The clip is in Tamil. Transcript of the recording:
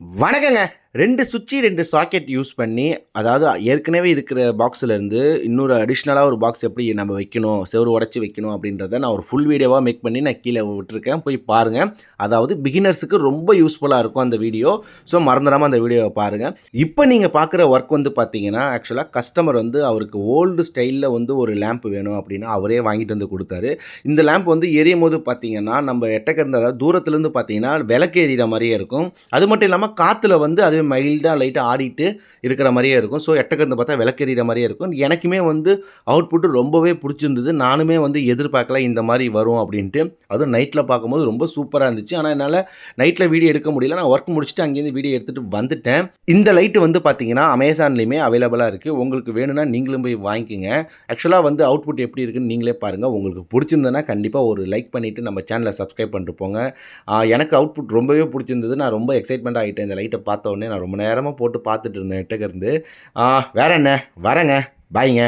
வணக்கங்க. 2 சுவிட்சு, 2 சாக்கெட் யூஸ் பண்ணி, அதாவது ஏற்கனவே இருக்கிற பாக்ஸ்லேருந்து இன்னொரு அடிஷ்னலா ஒரு பாக்ஸ் எப்படி நம்ம வைக்கணும், செவுரு உடைச்சு வைக்கணும் அப்படின்றத நான் ஒரு ஃபுல் வீடியோவா மேக் பண்ணி நான் கீழ விட்டுருக்கேன். போய் பாருங்க. அதாவது பிகினர்ஸுக்கு ரொம்ப யூஸ்ஃபுல்லா இருக்கும் அந்த வீடியோ. ஸோ மறந்துடாம அந்த வீடியோவ பாருங்க. இப்ப நீங்க பார்க்குற ஒர்க் வந்து பார்த்தீங்கன்னா, ஆக்சுவலா கஸ்டமர் வந்து அவருக்கு ஓல்டு ஸ்டைல்ல வந்து ஒரு லேம்ப் வேணும் அப்படின்னா, அவரே வாங்கிட்டு வந்து குடுத்தாரு. இந்த லேம்ப் வந்து எரியும்போது பார்த்தீங்கன்னா, நம்ம எட்டக்க இருந்து அதாவது தூரத்திலேருந்து பார்த்தீங்கன்னா, விளக்கு எரியிற மாரியே இருக்கும். அது மட்டும் இல்லாம காத்துல வந்து அது மைல்டா லைட்டா ஆடிட்டு இருக்கிற மாரியே இருக்கும். ஸோ எட்டக்கருந்து பார்த்தா விளக்கு எரியிற மாரியே இருக்கும். எனக்குமே வந்து அவுட்புட் ரொம்பவே புடிச்சிருந்தது. நானுமே வந்து எதிர்பார்க்கல இந்த மாரி வரும் அப்டின்ட்டு. அதுவும் நைட்ல பார்க்கும்போது ரொம்ப சூப்பரா இருந்துச்சு. ஆனா என்னால நைட்ல வீடியோ எடுக்க முடியல. நான் ஒர்க் முடிச்சுட்டு அங்கேருந்து வீடியோ எடுத்துட்டு வந்துட்டேன். இந்த லைட் வந்து பார்த்தீங்கன்னா, Amazonலயுமே அவைலபிளா இருக்கு. உங்களுக்கு வேணும்னா நீங்களும் போய் வாங்கிக்கங்க. ஆக்சுவலா வந்து அவுட்புட் எப்படி இருக்குன்னு நீங்களே பாருங்க. உங்களுக்கு புடிச்சிருந்ததுன்னா கண்டிப்பா ஒரு லைக் பண்ணிட்டு நம்ம சேனல சப்ஸ்கிரைப் பண்ணிட்டு போங்க. எனக்கு அவுட்புட் ரொம்பவே புடிச்சிருந்தது. நான் ரொம்ப எக்ஸைட்மென்ட் ஆயிட்டேன். இந்த லைட்ட பார்த்த உடனே நான் ரொம்ப நேரமா போட்டு பார்த்துட்டு இருந்தேன் எட்டக்க இருந்து. வேற என்ன வரேங்க. பாய்ங்க.